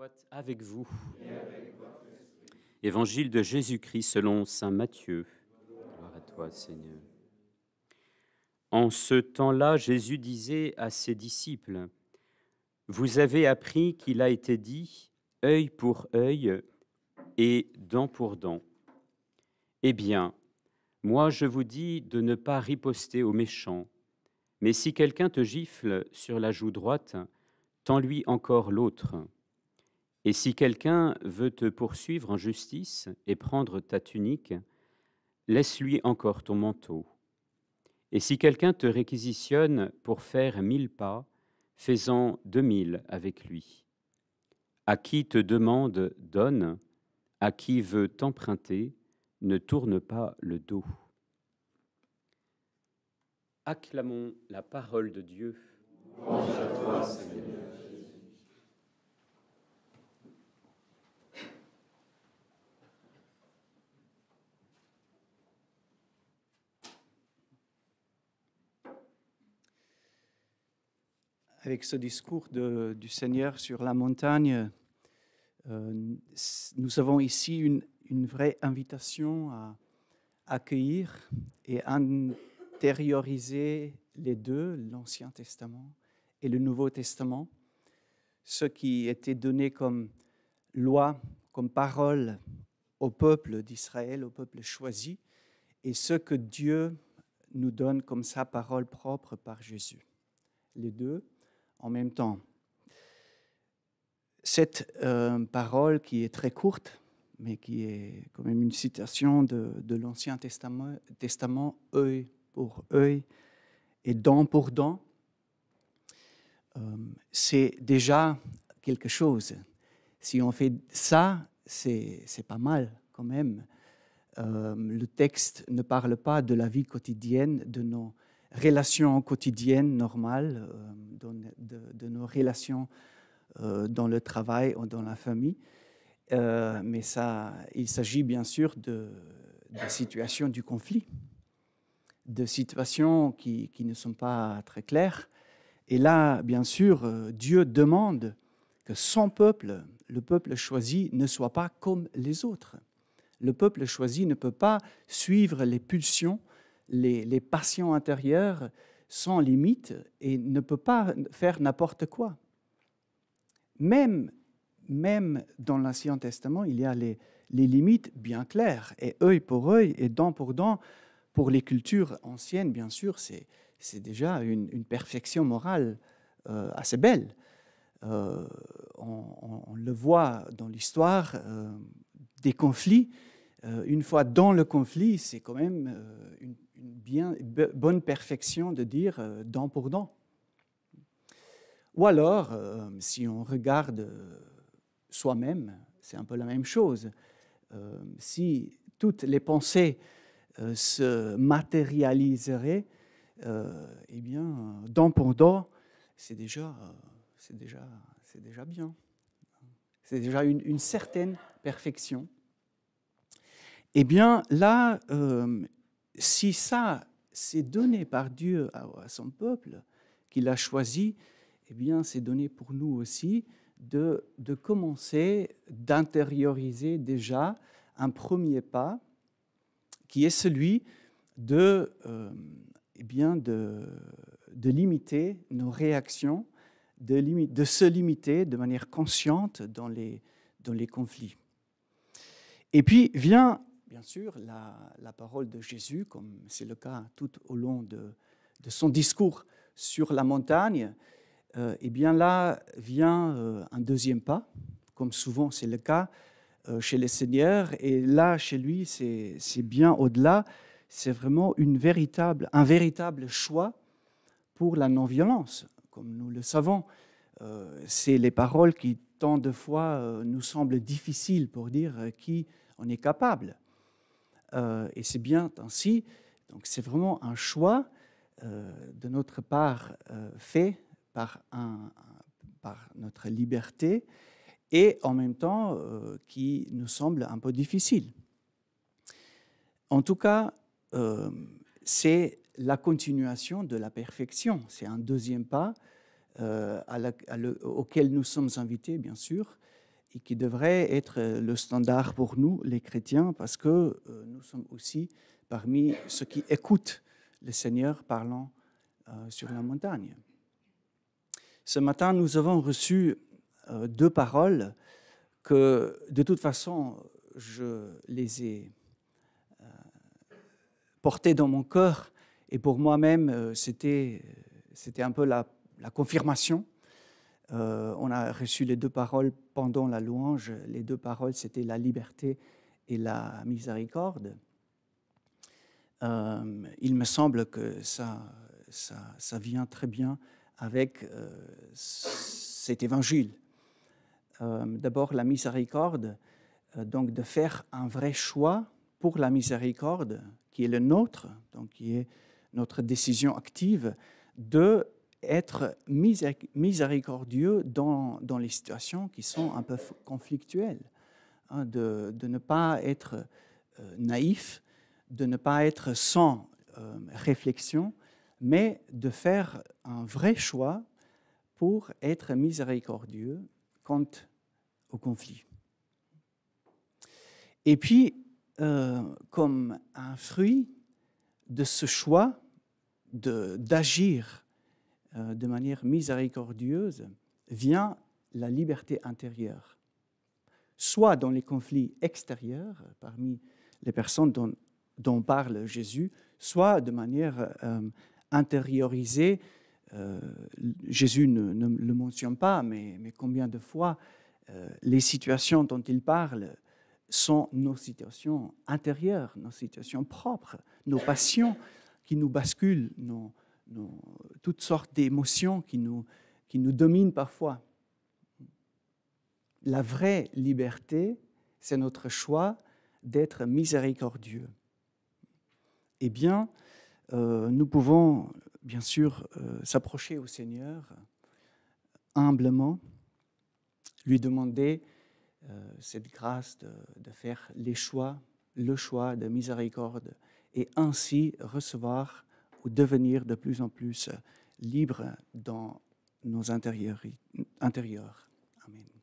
soit avec vous. Évangile de Jésus-Christ selon saint Matthieu. Gloire à toi, Seigneur. En ce temps-là, Jésus disait à ses disciples, « Vous avez appris qu'il a été dit, œil pour œil et dent pour dent. Eh bien, moi je vous dis de ne pas riposter aux méchants, mais si quelqu'un te gifle sur la joue droite, tends-lui encore l'autre. Et si quelqu'un veut te poursuivre en justice et prendre ta tunique, laisse-lui encore ton manteau. Et si quelqu'un te réquisitionne pour faire 1000 pas, fais-en 2000 avec lui. À qui te demande, donne, à qui veut t'emprunter, ne tourne pas le dos. » Acclamons la parole de Dieu. Louange à toi, Seigneur. Avec ce discours du Seigneur sur la montagne, nous avons ici une vraie invitation à accueillir et intérioriser les deux, l'Ancien Testament et le Nouveau Testament, ce qui était donné comme loi, comme parole au peuple d'Israël, au peuple choisi, et ce que Dieu nous donne comme sa parole propre par Jésus. Les deux en même temps. Cette parole qui est très courte, mais qui est quand même une citation de l'Ancien Testament, œil pour œil et dent pour dent, c'est déjà quelque chose. Si on fait ça, c'est pas mal quand même. Le texte ne parle pas de la vie quotidienne, de nos relations quotidiennes normales, de nos relations dans le travail ou dans la famille. Mais il s'agit bien sûr de situations du conflit, de situations qui ne sont pas très claires. Et là, bien sûr, Dieu demande que son peuple, le peuple choisi, ne soit pas comme les autres. Le peuple choisi ne peut pas suivre les pulsions, les passions intérieures sans limite et ne peut pas faire n'importe quoi. Même dans l'Ancien Testament, il y a les limites bien claires. Et œil pour œil et dent pour dent, pour les cultures anciennes, bien sûr, c'est déjà une perfection morale assez belle. On le voit dans l'histoire des conflits. Une fois dans le conflit, c'est quand même une bonne perfection de dire dent pour dent. Ou alors, si on regarde soi-même, c'est un peu la même chose. Si toutes les pensées se matérialiseraient, eh bien, dent pour dent, c'est déjà bien. C'est déjà une certaine perfection. Eh bien, là, si ça, c'est donné par Dieu à son peuple, qu'il a choisi, eh bien, c'est donné pour nous aussi de commencer, d'intérioriser déjà un premier pas, qui est celui de limiter nos réactions, de se limiter de manière consciente dans les conflits. Et puis vient, bien sûr, la parole de Jésus, comme c'est le cas tout au long de son discours sur la montagne. Et bien là vient un deuxième pas, comme souvent c'est le cas chez le Seigneur. Et là, chez lui, c'est bien au-delà. C'est vraiment un véritable choix pour la non-violence, comme nous le savons. C'est les paroles qui, tant de fois, nous semblent difficiles pour dire qui on est capable. Et c'est bien ainsi. Donc c'est vraiment un choix de notre part fait par notre liberté et en même temps qui nous semble un peu difficile. En tout cas, c'est la continuation de la perfection. C'est un deuxième pas auquel nous sommes invités, bien sûr. et qui devrait être le standard pour nous, les chrétiens, parce que nous sommes aussi parmi ceux qui écoutent le Seigneur parlant sur la montagne. Ce matin, nous avons reçu 2 paroles que, de toute façon, je les ai portées dans mon cœur, et pour moi-même, c'était un peu la confirmation. On a reçu les 2 paroles pendant la louange. Les 2 paroles, c'était la liberté et la miséricorde. Il me semble que ça vient très bien avec cet évangile. D'abord, la miséricorde, donc de faire un vrai choix pour la miséricorde, qui est le nôtre, donc qui est notre décision active, de être miséricordieux dans les situations qui sont un peu conflictuelles, hein, de ne pas être naïf, de ne pas être sans réflexion, mais de faire un vrai choix pour être miséricordieux quant au conflit. Et puis, comme un fruit de ce choix d'agir de manière miséricordieuse, vient la liberté intérieure, soit dans les conflits extérieurs, parmi les personnes dont parle Jésus, soit de manière intériorisée. Jésus ne le mentionne pas, mais combien de fois les situations dont il parle sont nos situations intérieures, nos situations propres, nos passions qui nous basculent, toutes sortes d'émotions qui nous dominent parfois. La vraie liberté, c'est notre choix d'être miséricordieux. Eh bien, nous pouvons bien sûr s'approcher au Seigneur humblement, lui demander cette grâce de faire le choix de miséricorde, et ainsi recevoir ou devenir de plus en plus libre dans nos intérieurs. Amen.